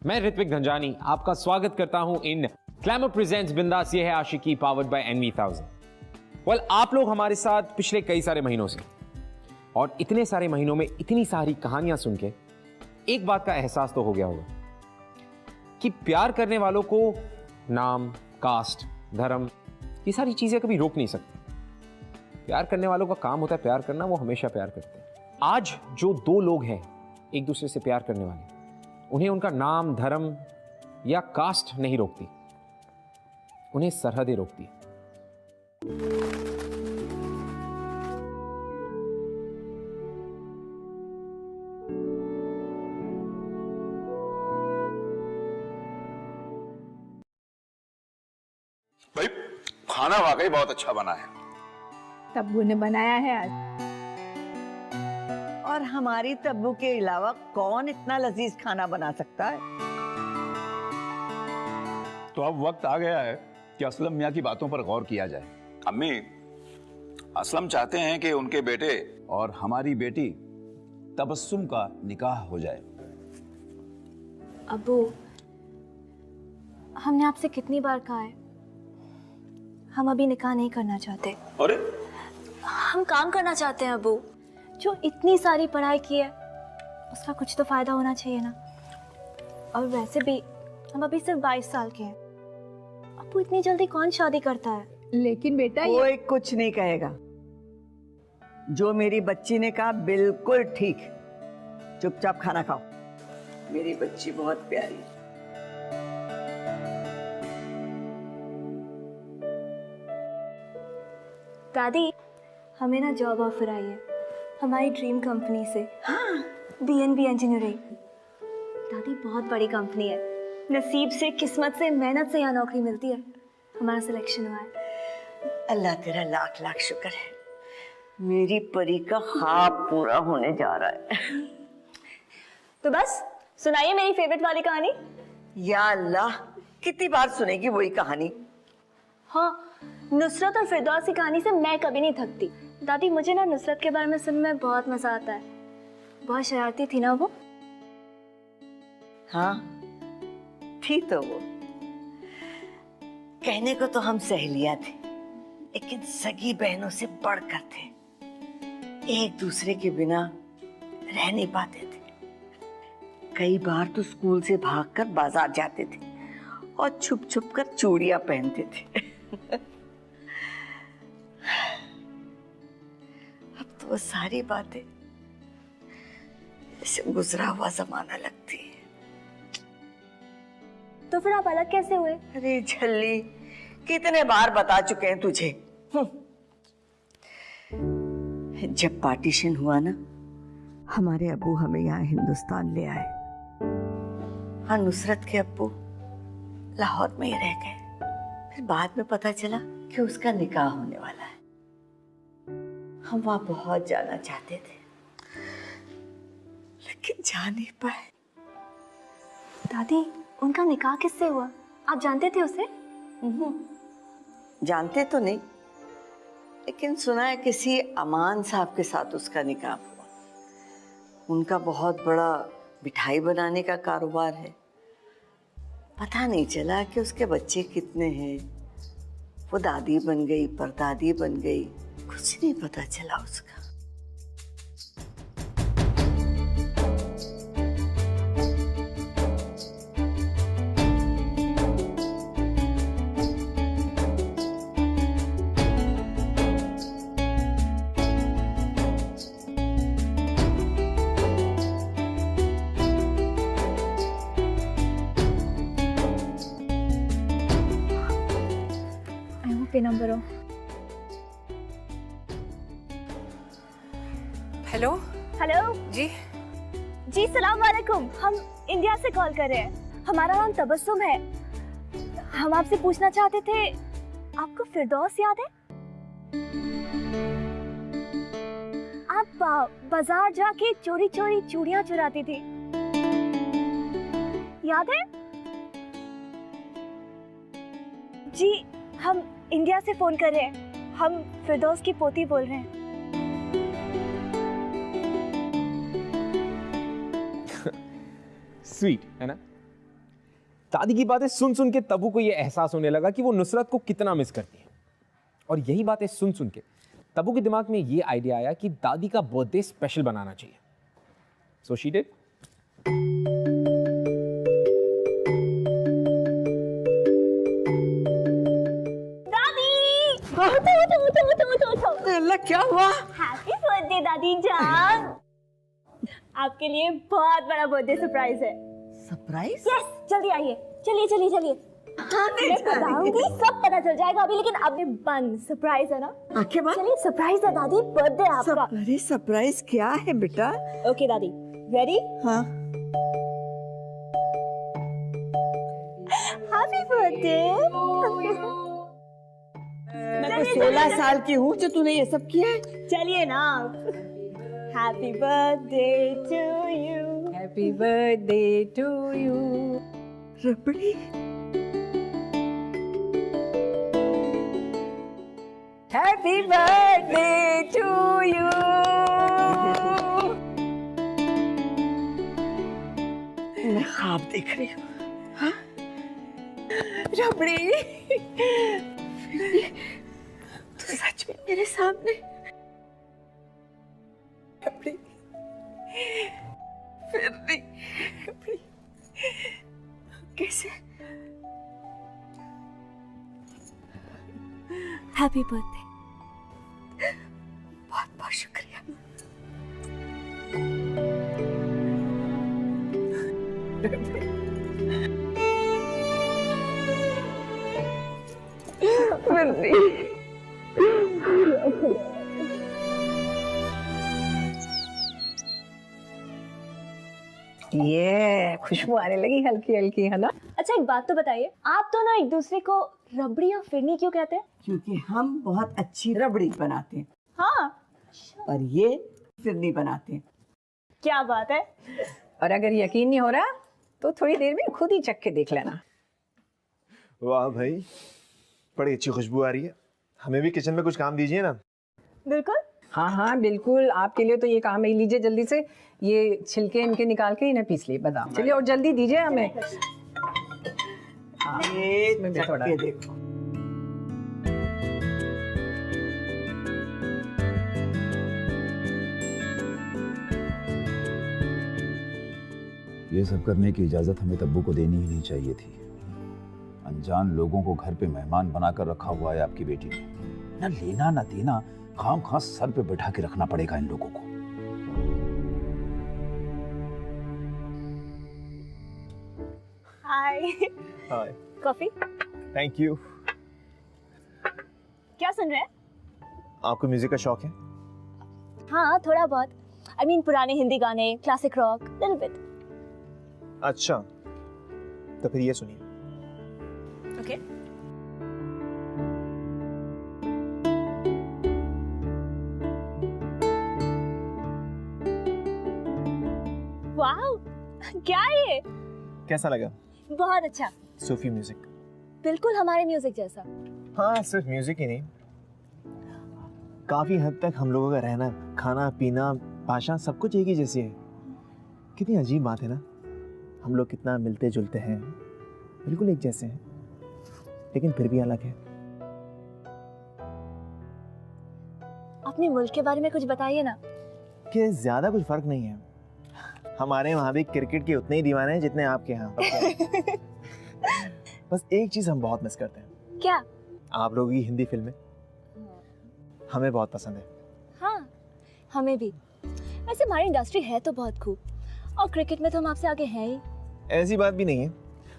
मैं ऋत्विक धनजानी आपका स्वागत करता हूं इन ग्लैमर प्रेजेंट्स बिंदास ये है आशिकी पावर्ड बाय NV1000। वेल, आप लोग हमारे साथ पिछले कई सारे महीनों से, और इतने सारे महीनों में इतनी सारी कहानियां सुन के एक बात का एहसास तो हो गया होगा कि प्यार करने वालों को नाम, कास्ट, धर्म, ये सारी चीजें कभी रोक नहीं सकती। प्यार करने वालों का काम होता है प्यार करना, वो हमेशा प्यार करते हैं। आज जो दो लोग हैं एक दूसरे से प्यार करने वाले, उन्हें उनका नाम, धर्म या कास्ट नहीं रोकती, उन्हें सरहदें रोकती। भाई खाना वाकई बहुत अच्छा बना है। तब्बू ने बनाया है आज। और हमारी तब्बू के अलावा कौन इतना लजीज खाना बना सकता है? तो अब वक्त आ गया है कि असलम मियाँ की बातों पर गौर किया जाए। अम्मी, असलम चाहते हैं कि उनके बेटे और हमारी बेटी तबस्सुम का निकाह हो जाए। अब्बू, हमने आपसे कितनी बार कहा है, हम अभी निकाह नहीं करना चाहते। अरे हम काम करना चाहते हैं अब्बू। जो इतनी सारी पढ़ाई की है उसका कुछ तो फायदा होना चाहिए ना। और वैसे भी हम अभी सिर्फ 22 साल के हैं। अब्बू, इतनी जल्दी कौन शादी करता है? लेकिन बेटा कोई कुछ नहीं कहेगा। जो मेरी बच्ची ने कहा बिल्कुल ठीक। चुपचाप खाना खाओ, मेरी बच्ची बहुत प्यारी है। दादी, हमें ना जॉब ऑफर आई है हमारी ड्रीम कंपनी से। हाँ, BNB इंजीनियरिंग। दादी, बहुत बड़ी कंपनी है। नसीब से, किस्मत से, मेहनत से यहाँ नौकरी मिलती है। हमारा सिलेक्शन हुआ है। अल्लाह तेरा लाख लाख शुक्र है। मेरी परी का ख्वाब पूरा होने जा रहा है। तो बस सुनाइए मेरी फेवरेट वाली कहानी। या अल्लाह, कितनी बार सुनेगी वही कहानी? हाँ, नुसरत और फिरदौस की कहानी से मैं कभी नहीं थकती। दादी, मुझे ना नुसरत के बारे में सुनने में बहुत मजा आता है। बहुत शरारती थी ना वो। हाँ थी तो वो। कहने को तो हम सहेलियां थे, लेकिन सगी बहनों से बढ़कर थे। एक दूसरे के बिना रह नहीं पाते थे। कई बार तो स्कूल से भागकर बाजार जाते थे और छुप छुप कर चूड़ियां पहनते थे। अब तो वो सारी बातें जैसे गुजरा हुआ जमाना लगती है। तो फिर आप अलग कैसे हुए? अरे झल्ली, कितने बार बता चुके हैं तुझे। जब पार्टीशन हुआ ना, हमारे अब्बू हमें यहाँ हिंदुस्तान ले आए। हाँ, नुसरत के अब्बू लाहौर में ही रह गए। फिर बाद में पता चला कि उसका निकाह होने वाला है। हम वहां बहुत जाना चाहते थे, लेकिन जा नहीं पाए। दादी, उनका निकाह किससे हुआ? आप जानते थे उसे? जानते तो नहीं, लेकिन सुना है किसी अमान साहब के साथ उसका निकाह हुआ। उनका बहुत बड़ा मिठाई बनाने का कारोबार है। पता नहीं चला कि उसके बच्चे कितने हैं। वो दादी बन गई, परदादी बन गई, कुछ नहीं पता चला उसका। नंबर हो। हेलो हेलो जी। जी, सलाम वालेकुम। हम इंडिया से कॉल कर रहे हैं। हमारा नाम तबस्सुम है। हम आपसे पूछना चाहते थे, आपको फिरदौस याद है? आप बाजार जाके चोरी चोरी चूड़ियां चुराती थी, याद है? जी, हम इंडिया से फोन कर रहे हैं। हम फिरदौस की पोती बोल रहे हैं। स्वीट है ना? दादी की बातें सुन सुन के तब्बू को यह एहसास होने लगा कि वो नुसरत को कितना मिस करती है। और यही बातें सुन सुन के तब्बू के दिमाग में ये आइडिया आया कि दादी का बर्थडे स्पेशल बनाना चाहिए। So she did. अल्लाह क्या हुआ? हैप्पी बर्थडे दादी जान। आपके लिए बहुत बड़ा बर्थडे सरप्राइज है। सरप्राइज? यस, जल्दी आइए। चलिए चलिए चलिए। मैं बताऊंगी, सब पता चल जाएगा अभी, लेकिन अभी बंद। सरप्राइज है ना? आंखें बंद? चलिए, सरप्राइज है दादी, बर्थडे आपका। अरे सरप्राइज क्या है बेटा? ओके दादी, रेडी? हाँ। Happy birthday. मैं तो 16 साल की हूँ जो तूने ये सब किया है। चलिए ना। Happy birthday to you. Happy birthday to you. रबड़ी। Happy birthday to you. मैं ख्वाब देख रही हूँ। हाँ? रबड़ी, तू सच में मेरे सामने? रबड़ी, फिर नहीं। रबड़ी, कैसे? Happy birthday. बहुत बहुत शुक्रिया। ये खुशबू आने लगी हल्की हल्की, है ना? अच्छा, एक बात तो बताइए, आप दोनों एक दूसरे को रबड़ी और फिरनी क्यों कहते हैं? क्योंकि हम बहुत अच्छी रबड़ी बनाते हैं हाँ, और ये फिरनी बनाते हैं। क्या बात है। और अगर यकीन नहीं हो रहा तो थोड़ी देर में खुद ही चख के देख लेना। वाह भाई, बड़ी अच्छी खुशबू आ रही है। हमें भी किचन में कुछ काम दीजिए ना। बिल्कुल। हाँ हाँ बिल्कुल, आपके लिए तो ये काम है। लीजिए जल्दी से ये छिलके इनके निकाल के इन्हें पीस लिए बादाम। चलिए और जल्दी दीजिए हमें। हाँ, ये इसमें भी थोड़ा। चख के देखो। ये सब करने की इजाजत हमें तब्बू को देनी ही नहीं चाहिए थी। अनजान लोगों को घर पे मेहमान बनाकर रखा हुआ है आपकी बेटी ने। ना लेना ना देना, खाम खास सर पे बैठा के रखना पड़ेगा इन लोगों को। हाय। हाय। कॉफी? Thank you. क्या सुन रहे हैं? आपको म्यूजिक का शौक है? हाँ, थोड़ा बहुत। I mean, पुराने हिंदी गाने, क्लासिक रॉक, लिटिल बिट। अच्छा, तो फिर ये सुनिए। ओके। वाओ, क्या है ये? कैसा लगा? बहुत अच्छा। सूफी म्यूजिक। बिल्कुल हमारे म्यूजिक जैसा। हाँ, सिर्फ म्यूजिक ही नहीं, काफी हद तक हम लोगों का रहना, खाना पीना, भाषा सब कुछ एक ही जैसी है। कितनी अजीब बात है ना, हम लोग कितना मिलते जुलते हैं, बिल्कुल एक जैसे हैं, लेकिन फिर भी अलग है। अपने मुल्क के बारे में कुछ बताइए ना। कि ज्यादा कुछ फर्क नहीं है। हमारे वहाँ भी क्रिकेट के उतने ही दीवाने हैं जितने आपके यहाँ। बस एक चीज हम बहुत मिस करते हैं। क्या? आप लोगों की हिंदी फिल्में हमें बहुत पसंद है। हाँ, हमें भी। वैसे हमारी इंडस्ट्री है तो बहुत खूब, और क्रिकेट में तो हम आपसे आगे हैं ही। ऐसी बात भी नहीं है,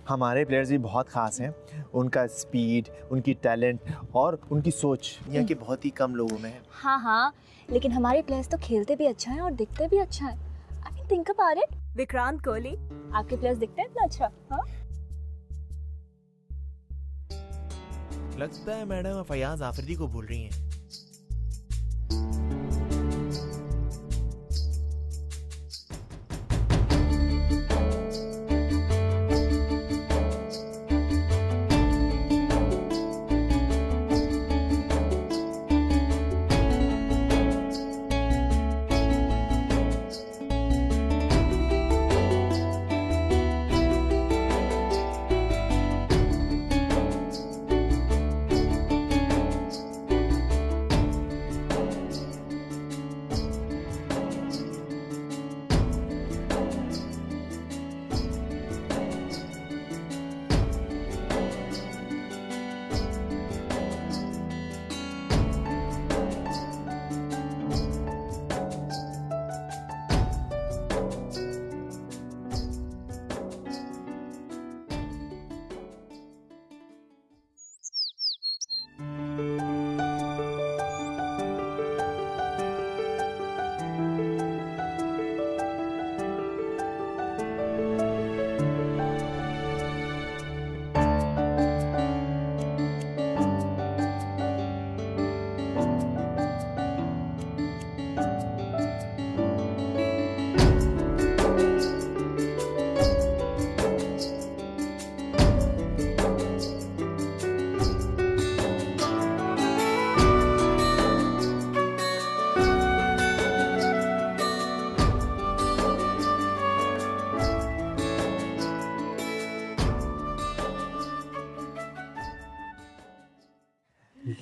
हमारे प्लेयर्स भी बहुत खास हैं। उनका स्पीड, उनकी टैलेंट और उनकी सोच यहाँ के बहुत ही कम लोगों में है। हाँ हाँ, लेकिन हमारे प्लेयर्स तो खेलते भी अच्छा है और दिखते भी अच्छा है। I mean, think about it. Vikrant Kohli, आपके प्लेयर्स दिखते हैं इतना अच्छा? हाँ? लगता है मैडम फयाज आफरीदी को भूल रही हैं।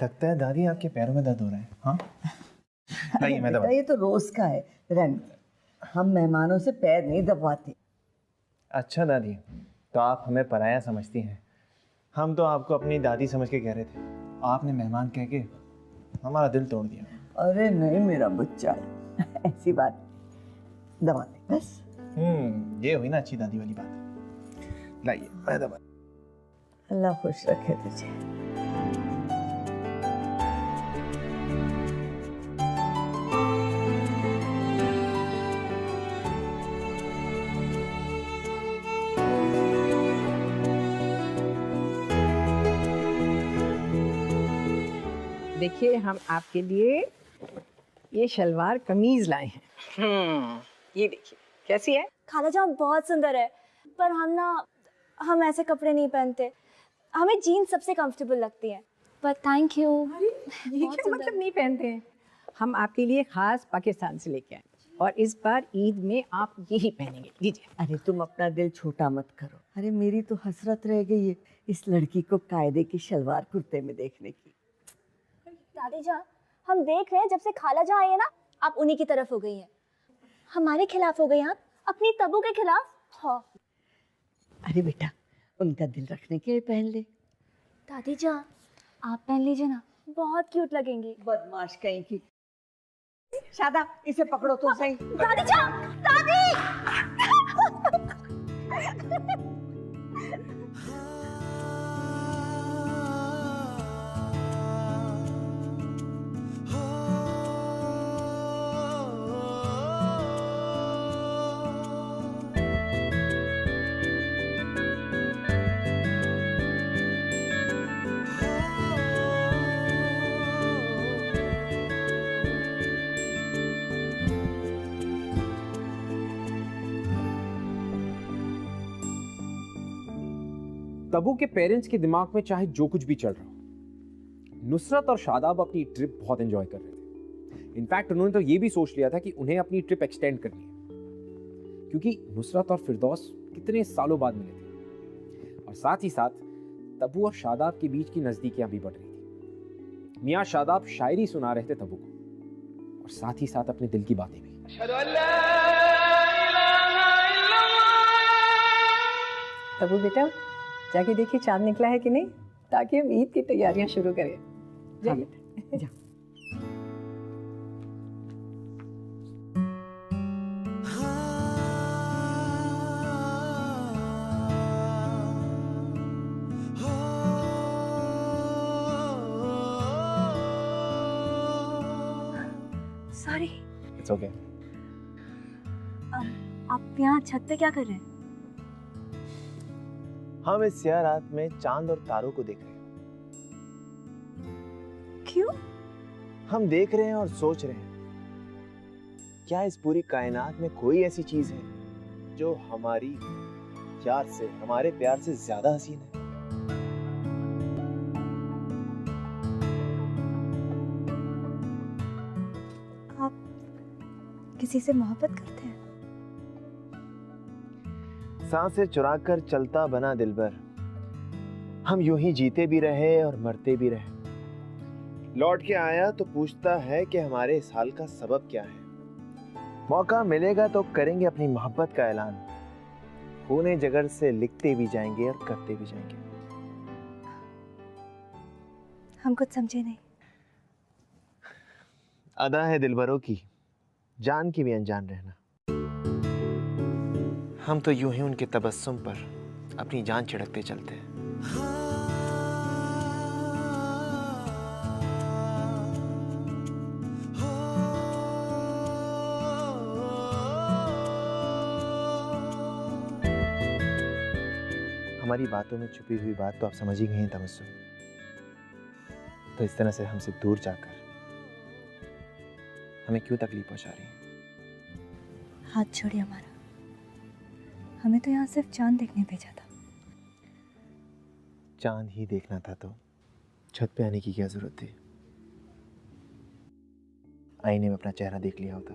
लगता है दादी आपके पैरों में दर्द हो रहा है। हाँ लाइए मैं दबा। ये तो रोज का है रन, हम मेहमानों से पैर नहीं दबाते। अच्छा दादी, तो आप हमें पराया समझती हैं। हम तो आपको अपनी दादी समझ के कह रहे थे, आपने मेहमान कह के हमारा दिल तोड़ दिया। अरे नहीं मेरा बच्चा, ऐसी बात दबा दे बस। ये हुई ना अच्छी दादी वाली बात। लाइए मैं दबा। अल्लाह खुश रखे तुझे। देखिए हम आपके लिए ये शलवार कमीज लाए हैं। ये देखिए कैसी है। खाला जान बहुत सुंदर है, पर हम ऐसे कपड़े नहीं पहनते, हमें जीन्स सबसे कंफर्टेबल लगती है। पर थैंक यू। ये क्या मतलब नहीं पहनते हैं? हम आपके लिए खास पाकिस्तान से लेके आए और इस बार ईद में आप यही पहनेंगे। लीजिए। अरे तुम अपना दिल छोटा मत करो। अरे मेरी तो हसरत रह गई है इस लड़की को कायदे की शलवार कुर्ते में देखने की। दादी जान, हम देख रहे हैं जब से खाला जान आई है ना, आप उन्हीं की तरफ हो गई हैं। हमारे खिलाफ हो गई आप, अपनी तबू के खिलाफ। हाँ। अरे बेटा उनका दिल रखने के लिए पहन ले। दादी जान आप पहन लीजिए ना, बहुत क्यूट लगेंगी। बदमाश कहीं की। शादा इसे पकड़ो तो सही। दादी जान, दादी। तबू के पेरेंट्स के दिमाग में चाहे जो कुछ भी चल रहा हो, नुसरत और शादाब अपनी ट्रिप बहुत एंजॉय कर रहे थे। इनफैक्ट उन्होंने तो ये भी सोच लिया था कि उन्हें अपनी ट्रिप एक्सटेंड करनी है, क्योंकि नुसरत और फिरदौस कितने सालों बाद मिले थे। और साथ ही साथ तबू और शादाब के बीच की नजदीकियां भी बढ़ रही थी। मियाँ शादाब शायरी सुना रहे थे तबू को, और साथ ही साथ अपने दिल की बातें भी। तबू बेटा जाके देखिए चांद निकला है कि नहीं, ताकि हम ईद की तैयारियां शुरू करें। हाँ बेटा जा। सॉरी। It's okay. आप यहाँ छत पे क्या कर रहे हैं? हम इस स्याह रात में चांद और तारों को देख रहे हैं। क्यों? हम देख रहे हैं और सोच रहे हैं, क्या इस पूरी कायनात में कोई ऐसी चीज है जो हमारी यार से, हमारे प्यार से ज्यादा हसीन है? आप किसी से मोहब्बत करते हैं? सांसें चुराकर चलता बना दिलबर, हम यूं ही जीते भी रहे और मरते भी रहे। लौट के आया तो पूछता है कि हमारे इस हाल का सबब क्या है। मौका मिलेगा तो करेंगे अपनी मोहब्बत का ऐलान, खूने जिगर से लिखते भी जाएंगे और करते भी जाएंगे। हम कुछ समझे नहीं। अदा है दिलबरों की, जान की भी अनजान रहना। हम तो यूं ही उनके तबस्सुम पर अपनी जान छिड़कते चलते हैं। हमारी बातों में छुपी हुई बात तो आप समझ ही गए हैं तबस्सुम। तो इस तरह से हमसे दूर जाकर हमें क्यों तकलीफ पहुंचा रही हैं? हाथ छोड़िए हमारा, हमें तो यहाँ सिर्फ चांद देखने भेजा था। चांद ही देखना था तो छत पे आने की क्या जरूरत थी? आईने में अपना चेहरा देख लिया होता।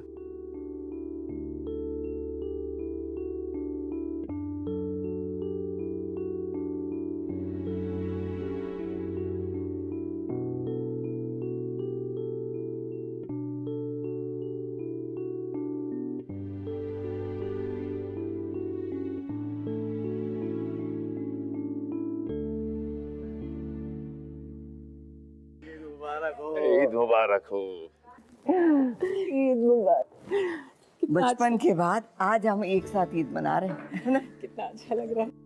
मुबारक हो। ईद मुबारक। बचपन के बाद आज हम एक साथ ईद मना रहे हैं, है ना? कितना अच्छा लग रहा है।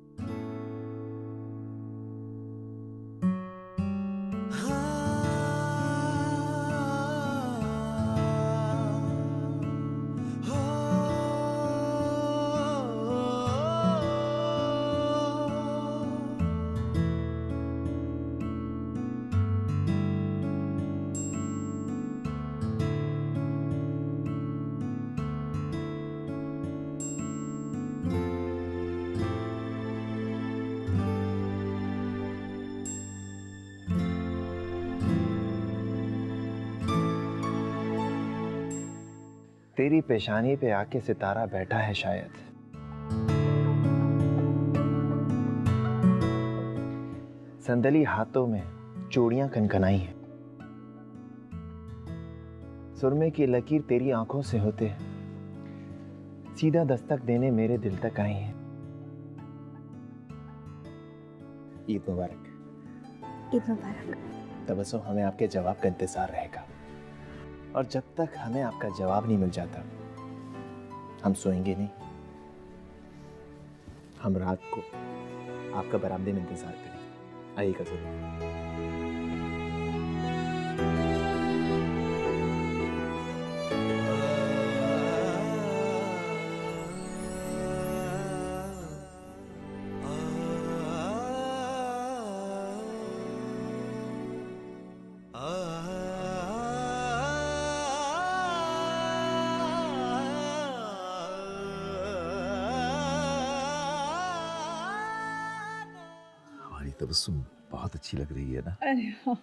तेरी पेशानी पे आके सितारा बैठा है शायद। संदली हाथों में चूड़ियां कनकनाई हैं। सुरमे की लकीर तेरी आंखों से होते सीधा दस्तक देने मेरे दिल तक आई है। ईद मुबारक। ईद मुबारक। तबस्सुम, हमें आपके जवाब का इंतजार रहेगा, और जब तक हमें आपका जवाब नहीं मिल जाता हम सोएंगे नहीं। हम रात को आपका बरामदे में इंतजार करेंगे। आइएगा जरूर। तबस्सुम बहुत अच्छी लग रही है ना? अरे हाँ,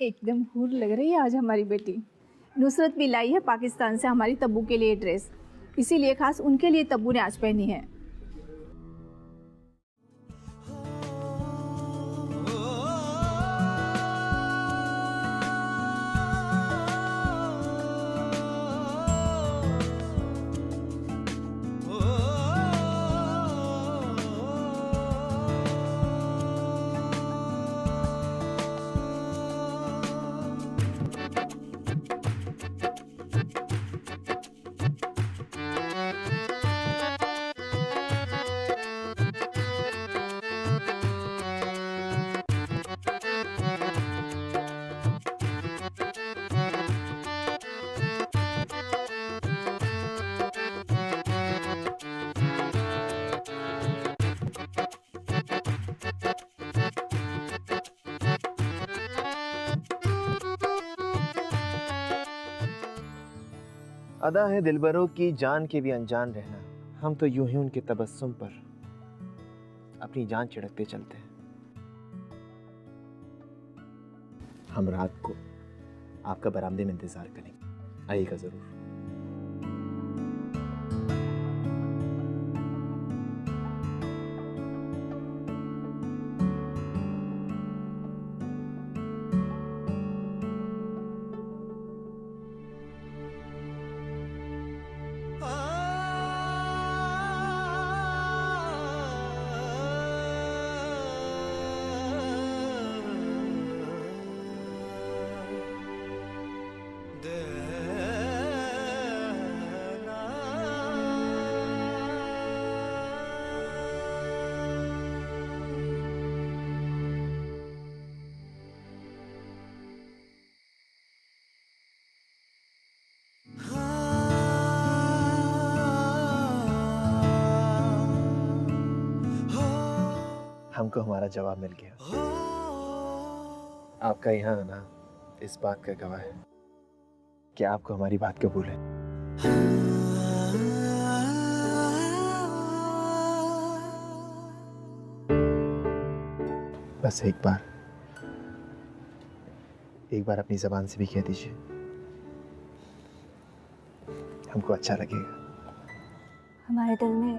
एकदम हूर लग रही है आज हमारी बेटी। नुसरत भी लाई है पाकिस्तान से हमारी तब्बू के लिए ड्रेस, इसीलिए खास उनके लिए तब्बू ने आज पहनी है। अदा है दिलबरों की जान के भी अनजान रहना। हम तो यूं ही उनके तबस्सुम पर अपनी जान छिड़कते चलते हैं। हम रात को आपका बरामदे में इंतजार करेंगे। आइएगा जरूर। हमको हमारा जवाब मिल गया। आपका यहाँ आना इस बात का गवाह है कि आपको हमारी बात कबूल है। बस एक बार अपनी जबान से भी कह दीजिए, हमको अच्छा लगेगा। हमारे दिल में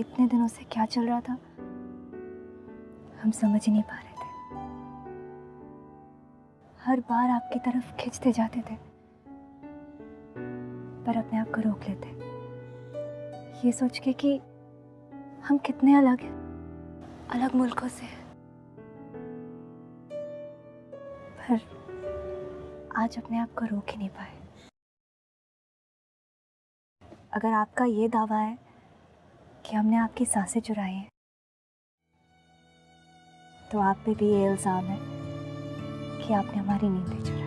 इतने दिनों से क्या चल रहा था हम समझ ही नहीं पा रहे थे। हर बार आपकी तरफ खिंचते जाते थे पर अपने आप को रोक लेते, ये सोच के कि हम कितने अलग हैं, अलग मुल्कों से हैं। पर आज अपने आप को रोक ही नहीं पाए। अगर आपका ये दावा है कि हमने आपकी सांसें चुराई हैं, तो आप पे भी ये इल्जाम है कि आपने हमारी नींदें चुराई।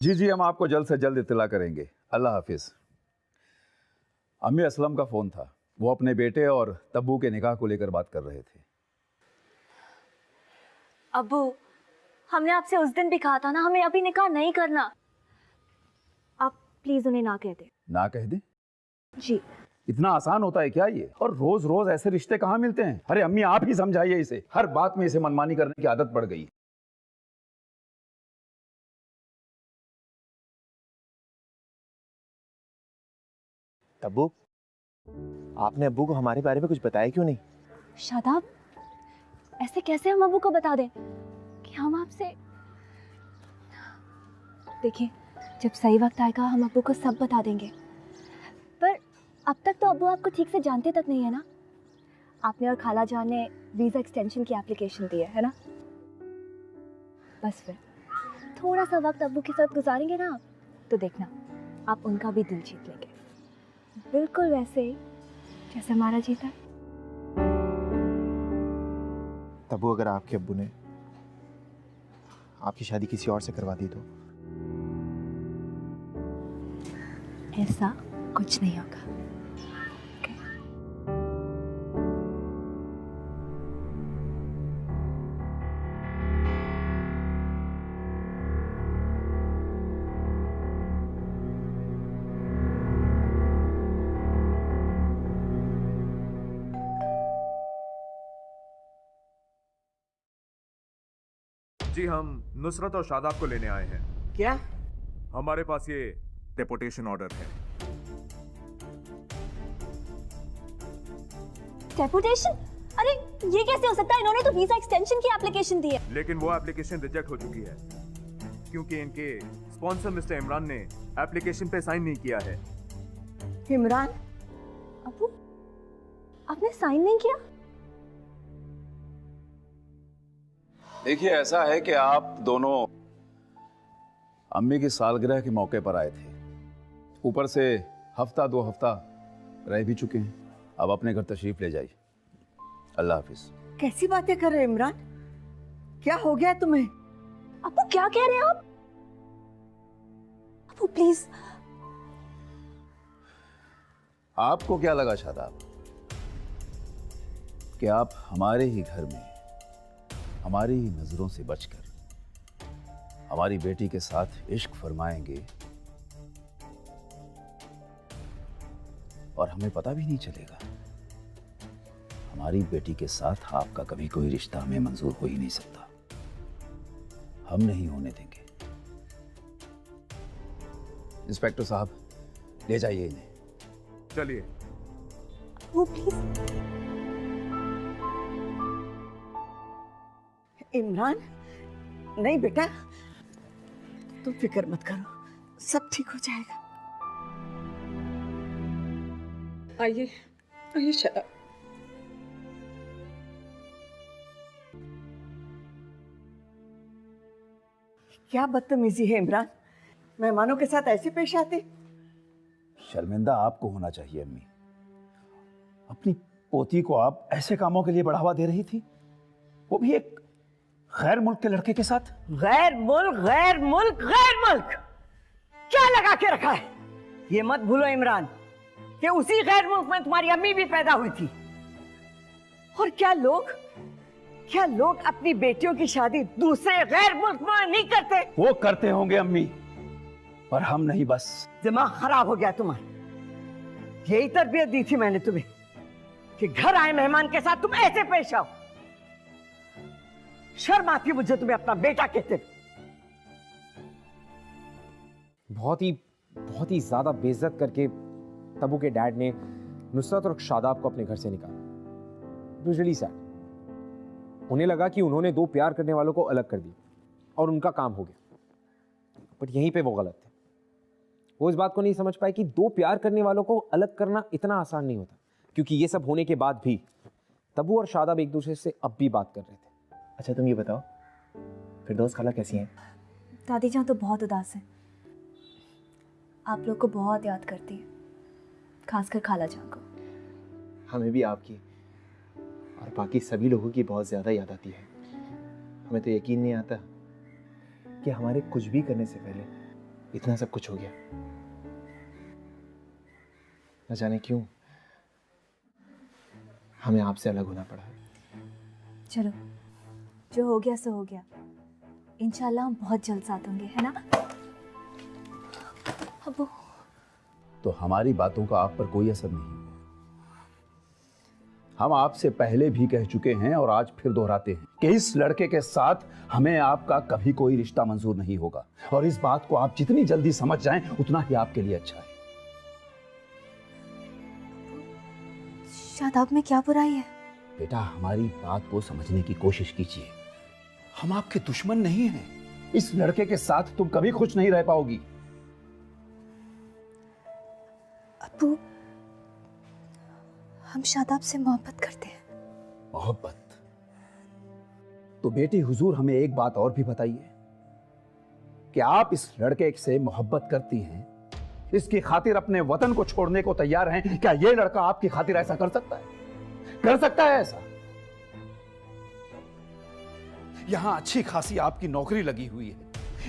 जी जी, हम आपको जल्द से जल्द इत्तला करेंगे। अल्लाह हाफिज। अम्मी असलम का फोन था, वो अपने बेटे और तब्बू के निकाह को लेकर बात कर रहे थे। अब्बू, हमने आपसे उस दिन भी कहा था ना, हमें अभी निकाह नहीं करना। आप प्लीज उन्हें ना कह दे। ना कह दे? जी। इतना आसान होता है क्या ये? और रोज रोज ऐसे रिश्ते कहाँ मिलते हैं? अरे अम्मी, आप ही समझाइए इसे, हर बात में इसे मनमानी करने की आदत पड़ गई। तब्बू, आपने अब्बू को हमारे बारे में कुछ बताया क्यों नहीं? शादाब, ऐसे कैसे हम अब्बू को बता दें कि हम आपसे... देखिए, जब सही वक्त आएगा हम अब्बू को सब बता देंगे। पर अब तक तो अब्बू आपको ठीक से जानते तक नहीं है ना। आपने और खाला जान ने वीज़ा एक्सटेंशन की एप्लीकेशन दी है ना? बस फिर थोड़ा सा वक्त अब्बू के साथ गुजारेंगे ना आप, तो देखना आप उनका भी दिल जीत लेंगे, बिल्कुल वैसे ही जैसे हमारा जीता है। तब्बू, अगर आपके अब्बू ने आपकी शादी किसी और से करवा दी तो? ऐसा कुछ नहीं होगा। जी, हम नुसरत और शादाब को लेने आए हैं। क्या? हमारे पास ये डेपोटेशन ऑर्डर है। डेपोटेशन? अरे ये कैसे हो सकता है? इन्होंने तो वीजा एक्सटेंशन की एप्लीकेशन दी है। लेकिन वो एप्लीकेशन रिजेक्ट हो चुकी है क्योंकि इनके स्पॉन्सर मिस्टर इमरान ने एप्लीकेशन पे साइन नहीं किया है। इमरान? अबू, आपने साइन नहीं किया? देखिए, ऐसा है कि आप दोनों अम्मी की सालगिरह के मौके पर आए थे, ऊपर से हफ्ता 2 हफ्ता रह भी चुके हैं। अब अपने घर तशरीफ ले जाइए। अल्लाह हाफिज। कैसी बातें कर रहे हैं इमरान? क्या हो गया तुम्हें? अबू क्या कह रहे हैं आप? अबू प्लीज। आपको क्या लगा शादाब कि आप हमारे ही घर में हमारी ही नजरों से बचकर हमारी बेटी के साथ इश्क फरमाएंगे और हमें पता भी नहीं चलेगा? हमारी बेटी के साथ आपका कभी कोई रिश्ता हमें मंजूर हो ही नहीं सकता। हम नहीं होने देंगे। इंस्पेक्टर साहब, ले जाइए इन्हें। चलिए। वो प्लीज। इमरान, नहीं बेटा, तुम फिक्र मत करो, सब ठीक हो जाएगा। आइए आइए शादाब। क्या बदतमीजी है इमरान, मेहमानों के साथ ऐसे पेश आते? शर्मिंदा आपको होना चाहिए अम्मी। अपनी पोती को आप ऐसे कामों के लिए बढ़ावा दे रही थी, वो भी एक गैर मुल्क के लड़के के साथ। गैर मुल्क गैर मुल्क गैर मुल्क क्या लगा के रखा है? ये मत भूलो इमरान कि उसी गैर मुल्क में तुम्हारी अम्मी भी पैदा हुई थी। और क्या लोग अपनी बेटियों की शादी दूसरे गैर मुल्क में नहीं करते? वो करते होंगे अम्मी, पर हम नहीं। बस दिमाग खराब हो गया तुम्हारा। यही तरबियत दी थी मैंने तुम्हें कि घर आए मेहमान के साथ तुम ऐसे पेश आओ। शर्म आती मुझे तुम्हें अपना बेटा कहते। बहुत ही ज्यादा बेइज्जत करके तब्बू के डैड ने नुसरत और शादाब को अपने घर से निकाला। It was really sad. उन्हें लगा कि उन्होंने दो प्यार करने वालों को अलग कर दिया और उनका काम हो गया, बट यहीं पे वो गलत थे। वो इस बात को नहीं समझ पाए कि दो प्यार करने वालों को अलग करना इतना आसान नहीं होता, क्योंकि ये सब होने के बाद भी तब्बू और शादाब एक दूसरे से अब भी बात कर रहे थे। अच्छा तुम ये बताओ, फिरदौस खाला कैसी हैं? दादी जान तो बहुत उदास है, आप लोग को बहुत याद करती है, खासकर खाला जान को। हमें भी आपकी और बाकी सभी लोगों की बहुत ज़्यादा याद आती है। हमें तो यकीन नहीं आता कि हमारे कुछ भी करने से पहले इतना सब कुछ हो गया। न जाने क्यों हमें आपसे अलग होना पड़ा। चलो, जो हो गया सो हो गया। इंशाल्लाह हम बहुत जल्द साथ होंगे, है ना अब्बू? तो हमारी बातों का आप पर कोई असर नहीं हुआ। हम आपसे पहले भी कह चुके हैं और आज फिर दोहराते हैं कि इस लड़के के साथ हमें आपका कभी कोई रिश्ता मंजूर नहीं होगा, और इस बात को आप जितनी जल्दी समझ जाएं उतना ही आपके लिए अच्छा है। शादाब में क्या बुराई है? बेटा, हमारी बात को समझने की कोशिश कीजिए। हम आपके दुश्मन नहीं हैं। इस लड़के के साथ तुम कभी खुश नहीं रह पाओगी। अब्बू, हम शादाब से मोहब्बत करते हैं। मोहब्बत? तो बेटी हुजूर, हमें एक बात और भी बताइए कि आप इस लड़के से मोहब्बत करती हैं, इसकी खातिर अपने वतन को छोड़ने को तैयार हैं। क्या ये लड़का आपकी खातिर ऐसा कर सकता है? कर सकता है ऐसा? यहां अच्छी खासी आपकी नौकरी लगी हुई है,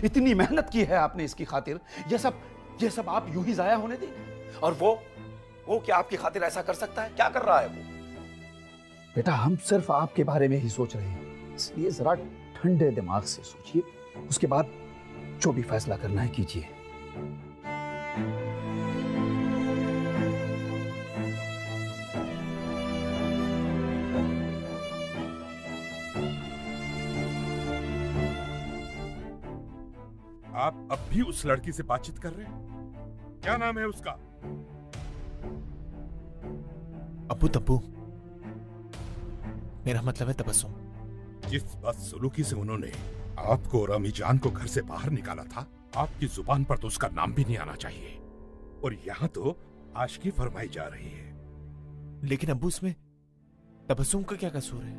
इतनी मेहनत की है आपने इसकी खातिर। ये सब आप यूं ही जाया होने देंगे? और वो क्या आपकी खातिर ऐसा कर सकता है? क्या कर रहा है वो? बेटा, हम सिर्फ आपके बारे में ही सोच रहे हैं, इसलिए जरा ठंडे दिमाग से सोचिए, उसके बाद जो भी फैसला करना है कीजिए। आप अब भी उस लड़की से बातचीत कर रहे हैं? क्या नाम है उसका? अब्बू तब्बू, मेरा मतलब है तबस्सुम। जिस बदसलूकी से उन्होंने आपको और अम्मी जान को घर से बाहर निकाला था, आपकी जुबान पर तो उसका नाम भी नहीं आना चाहिए, और यहाँ तो आशिकी फरमाई जा रही है। लेकिन अब्बू, इसमें तबस्सुम का क्या कसूर है?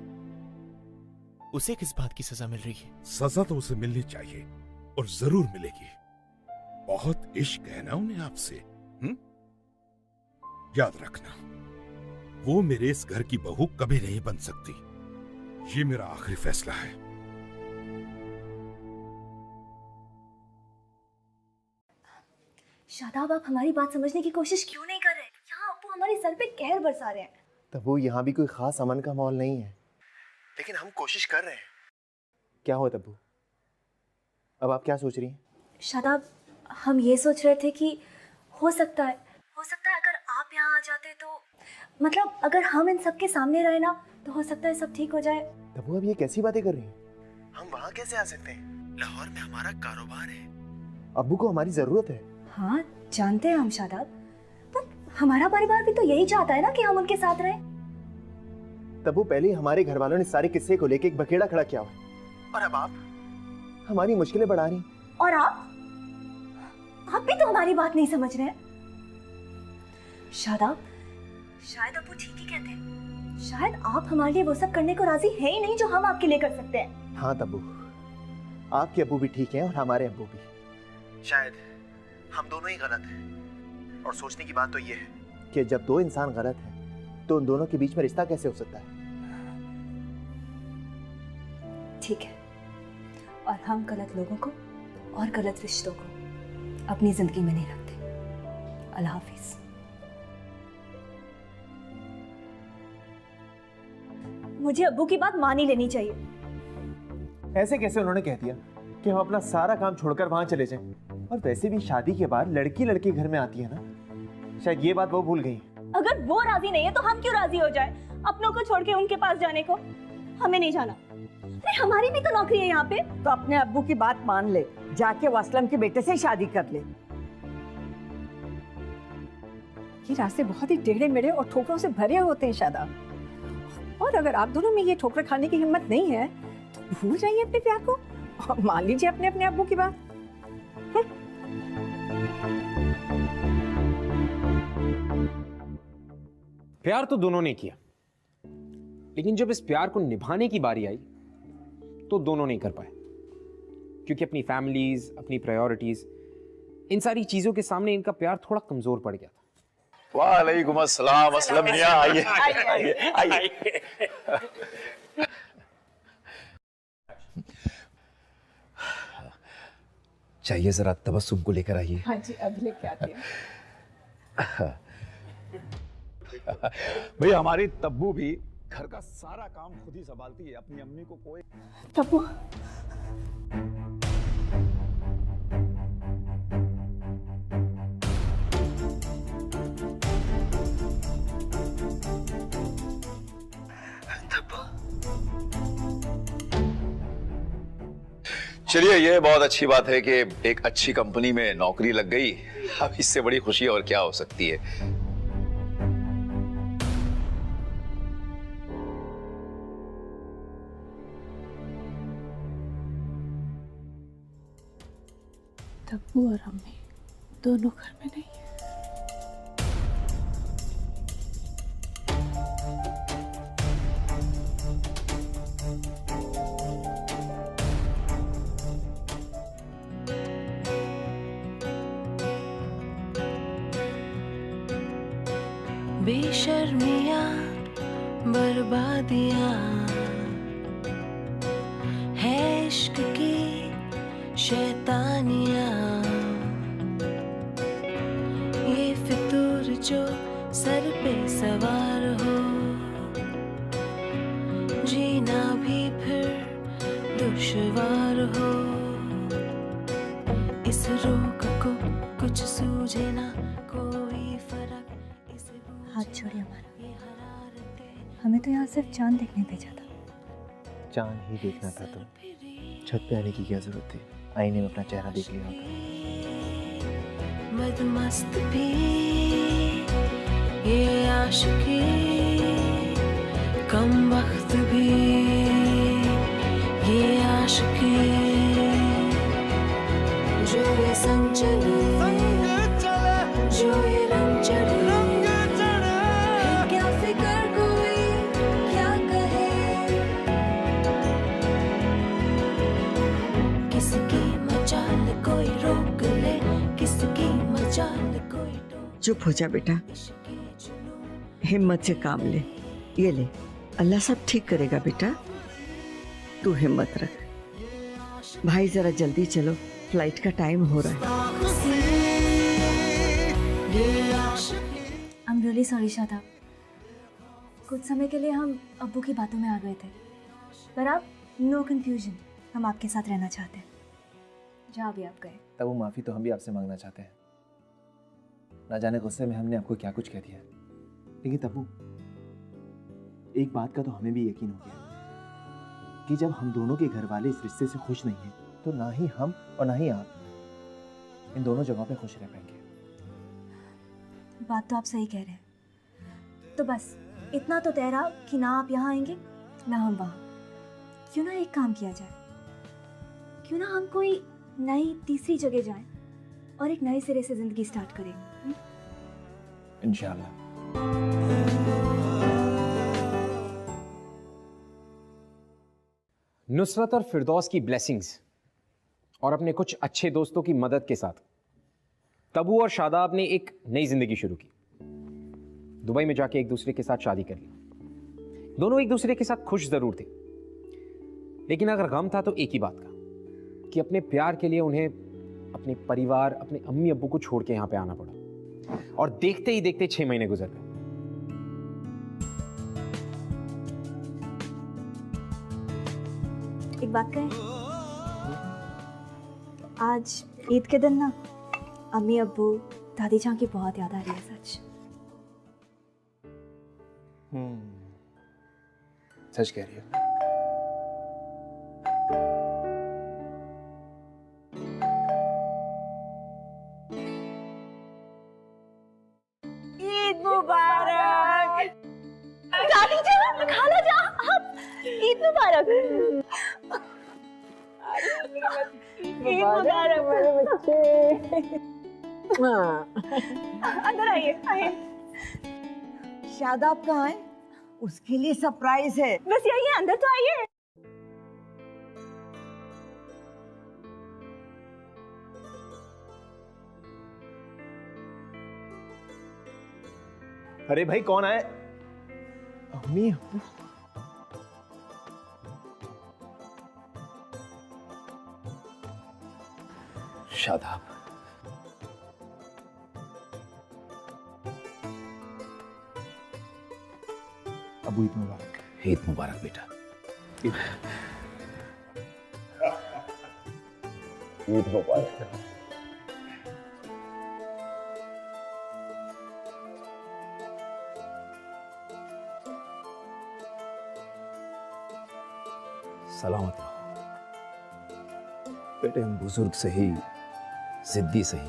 उसे किस बात की सजा मिल रही है? सजा तो उसे मिलनी चाहिए और जरूर मिलेगी। बहुत इश्क है ना उन्हें आपसे। याद रखना, वो मेरे इस घर की बहू कभी नहीं बन सकती। ये मेरा आखिरी फैसला है। शादाब, आप हमारी बात समझने की कोशिश क्यों नहीं कर रहे? यहाँ अब्बू हमारे सर पे कहर बरसा रहे हैं। तब्बू, यहाँ भी कोई खास अमन का माहौल नहीं है, लेकिन हम कोशिश कर रहे हैं। क्या हुआ तब्बू? अब आप क्या सोच रही हैं? शादाब, हम ये सोच रहे थे कि हो सकता है अगर आप यहाँ आ जाते तो, मतलब अगर हम इन सब के सामने रहे ना, तो हो सकता है सब ठीक हो जाए। तब्बू, अब ये कैसी बातें कर रही हैं? हम वहाँ कैसे आ सकते हैं? लाहौर में हमारा कारोबार है, अब्बू को हमारी जरूरत है। हाँ जानते हैं हम शादाब, पर हमारा परिवार भी तो यही चाहता है ना कि हम उनके साथ रहें। तब्बू, पहले हमारे घर वालों ने सारे किस्से को लेके एक बखेड़ा खड़ा किया हुआ, और अब आप हमारी मुश्किलें बढ़ा रही। और आप भी तो हमारी बात नहीं समझ रहे हैं। शादाब, शायद अब्बू ठीक ही कहते हैं। शायद आप हमारे लिए वो सब करने को राजी है ही नहीं जो हम आपके लिए कर सकते हैं। हाँ तब्बू, आपके अब्बू भी ठीक हैं और हमारे अब्बू भी। शायद हम दोनों ही गलत हैं। और सोचने की बात तो ये है कि जब दो इंसान गलत हैं तो उन दोनों के बीच में रिश्ता कैसे हो सकता है। ठीक है, और हम गलत लोगों को और गलत रिश्तों को अपनी जिंदगी में नहीं रखते। अल्लाह हाफिज। मुझे अब्बू की बात मान ही लेनी चाहिए। ऐसे कैसे उन्होंने कह दिया कि हम अपना सारा काम छोड़कर वहां चले जाएं? और वैसे भी शादी के बाद लड़की लड़के घर में आती है ना, शायद ये बात वो भूल गई। अगर वो राजी नहीं है तो हम क्यों राजी हो जाए अपनों को छोड़ के उनके पास जाने को? हमें नहीं जाना। अरे हमारी भी तो नौकरी है यहाँ पे। तो अपने अब्बू की बात मान ले, जाके वो असलम के बेटे से शादी कर ले। ये रास्ते बहुत ही टेढ़े मेढ़े और ठोकरों से भरे होते हैं शादाब। और अगर आप दोनों में ये ठोकर खाने की हिम्मत नहीं है तो भूल जाइए अपने प्यार को और मान लीजिए अपने अपने अब्बू की बात। प्यार तो दोनों ने किया, लेकिन जब इस प्यार को निभाने की बारी आई तो दोनों नहीं कर पाए, क्योंकि अपनी फैमिलीज, अपनी प्रायोरिटीज, इन सारी चीजों के सामने इनका प्यार थोड़ा कमजोर पड़ गया था। वालेकुम अस्सलाम असलम मियां, आइए आइए। चाहिए जरा तबस्सुम को लेकर आइए। हाँ जी, अभी लेके आते हैं। भैया हमारी तब्बू भी घर का सारा काम खुद ही संभालती है, अपनी अम्मी को कोई। तब्बू, चलिए, ये बहुत अच्छी बात है कि एक अच्छी कंपनी में नौकरी लग गई। अब इससे बड़ी खुशी और क्या हो सकती है। तब्बू और अम्मी दोनों घर में नहीं है। बेशर्मियाँ बर्बादियाँ है इश्क की शैतानियाँ, ये फितूर जो सर पे सवार हो, जीना भी फिर दुश्वार हो। इस रोग को कुछ सूझे ना कोई फर्क। हाथ छोड़िए हमारा, हमें तो यहाँ सिर्फ चांद देखने भेजा था। चांद ही देखना था तो छत पे आने की क्या जरूरत थी? आईने में अपना चेहरा देख लिया होता। बदमस्त भी ये आशिकी, कम वक्त भी ये आशिकी, जो ये संग चले, जो ये रंग चढ़े, क्या फिक्र कोई क्या कहे, किसकी मचाल कोई रोक ले, किसकी मचाल कोई टोक। चुप हो जा बेटा, हिम्मत से काम ले। ये ले, अल्लाह सब ठीक करेगा बेटा, तू हिम्मत रख। भाई जरा जल्दी चलो, फ्लाइट का टाइम हो रहा है। I'm really sorry शादाब, कुछ समय के लिए हम अब्बू की बातों में आ गए थे, पर आप नो कंफ्यूजन, हम आपके साथ रहना चाहते हैं। जहाँ भी आप गए। तब वो माफी तो हम भी आपसे मांगना चाहते हैं। ना जाने गुस्से में हमने आपको क्या कुछ कह दिया, लेकिन तब्बू एक बात का तो हमें भी यकीन हो गया कि जब हम दोनों के घर वाले इस रिश्ते से खुश नहीं हैं, तो ना ही हम और ना ही आप इन दोनों जगहों पे खुश रह पाएंगे। बात तो आप सही कह रहे हैं। तो बस इतना तो तय रहा कि ना आप यहाँ आएंगे ना हम वहाँ। क्यों ना एक काम किया जाए, क्यों ना हम कोई नई तीसरी जगह जाएं और एक नए सिरे से जिंदगी स्टार्ट करें। इंशाल्लाह। नुसरत और फिरदौस की ब्लेसिंग्स और अपने कुछ अच्छे दोस्तों की मदद के साथ तबू और शादाब ने एक नई जिंदगी शुरू की। दुबई में जाके एक दूसरे के साथ शादी कर ली। दोनों एक दूसरे के साथ खुश जरूर थे, लेकिन अगर गम था तो एक ही बात का कि अपने प्यार के लिए उन्हें अपने परिवार, अपने अम्मी अब्बू को छोड़ के यहां पे आना पड़ा। और देखते ही देखते 6 महीने गुजर गए। एक बात कहें, आज ईद के दिन ना अम्मी अब्बू दादी जान की बहुत याद आ रही है। सच सच कह रही है। ईद मुबारक। दादी जान, खाला जान, आप ईद मुबारक। ईद मुबारक मेरे बच्चे। अंदर आइए, आइए। शादाब कहाँ है? उसके लिए सरप्राइज है। बस यही है, अंदर तो आइए। अरे भाई कौन आए? अम्मी अब्बू। शादाब, अबू ईद मुबारक। ईद मुबारक बेटा। ईद मुबारक। सलामत रहो बेटे। हम बुजुर्ग सही, जिद्दी सही,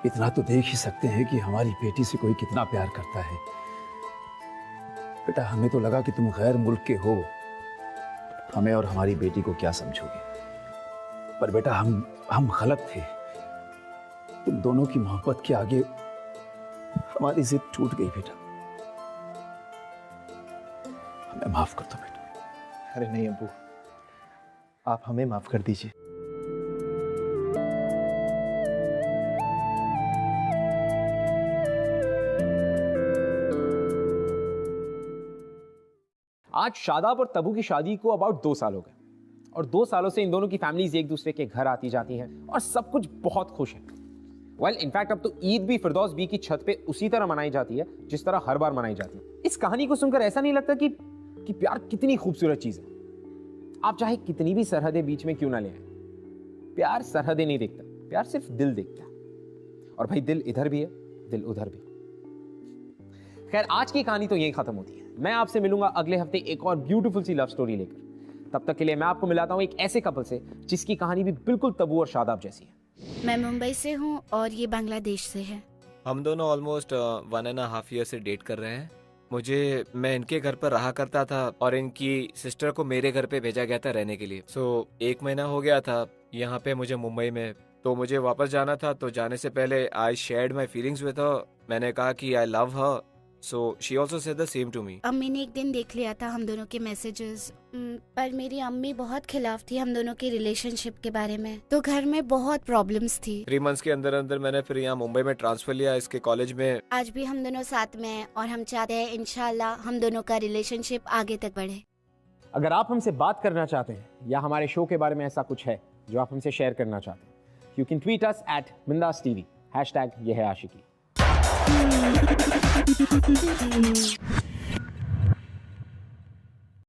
इतना तो देख ही सकते हैं कि हमारी बेटी से कोई कितना प्यार करता है। बेटा हमें तो लगा कि तुम गैर मुल्क के हो, हमें और हमारी बेटी को क्या समझोगे, पर बेटा हम गलत थे। तुम दोनों की मोहब्बत के आगे हमारी जिद टूट गई बेटा। हमें माफ कर दो बेटा। अरे नहीं अब्बू, आप हमें माफ कर दीजिए। आज शादाब और तबू की शादी को अबाउट 2 साल हो गए और 2 सालों से इन दोनों की फैमिलीज एक दूसरे के घर आती जाती हैं और सब कुछ बहुत खुश है। वेल इनफैक्ट अब तो ईद भी फिरदौस बी की छत पे उसी तरह मनाई जाती है जिस तरह हर बार मनाई जाती है। इस कहानी को सुनकर ऐसा नहीं लगता कि प्यार कितनी खूबसूरत चीज है। आप चाहे कितनी भी सरहदें बीच में क्यों ना ले आए, प्यार सरहदें नहीं देखता, प्यार सिर्फ दिल देखता है। और भाई दिल इधर भी है, दिल उधर भी। खैर आज की कहानी तो यही खत्म होती है। मैं आपसे मिलूंगा अगले हफ्ते एक और ब्यूटीफुल सी लव स्टोरी लेकर। तब तक के लिए मैं आपको मिलाता हूं एक ऐसे कपल से जिसकी कहानी भी बिल्कुल तबू और शादाब जैसी है। मैं मुंबई से हूँ और ये बांग्लादेश से है। हम दोनों ऑलमोस्ट 1.5 ईयर से डेट कर रहे हैं। मैं इनके घर पर रहा करता था और इनकी सिस्टर को मेरे घर पे भेजा गया था रहने के लिए। 1 महीना हो गया था यहाँ पे मुझे मुंबई में, तो मुझे वापस जाना था। तो जाने से पहले I shared my feelings with her. मैंने कहा कि I love her, so she also said the same to me. अम्मी ने एक दिन देख लिया था हम दोनों के मैसेजेस, पर मेरी अम्मी बहुत खिलाफ थी हम दोनों के रिलेशनशिप के बारे में, तो घर में बहुत प्रॉब्लम्स थी। 3 मंथ्स के अंदर अंदर मैंने फिर यहाँ मुंबई में ट्रांसफर लिया इसके कॉलेज में। आज भी हम दोनों साथ में हैं और हम चाहते हैं इंशाल्लाह हम दोनों का रिलेशनशिप आगे तक बढ़े। अगर आप हमसे बात करना चाहते हैं या हमारे शो के बारे में ऐसा कुछ है जो आप हमसे शेयर करना चाहते हैं, you can tweet us @bindaas TV, #ये है आशिकी।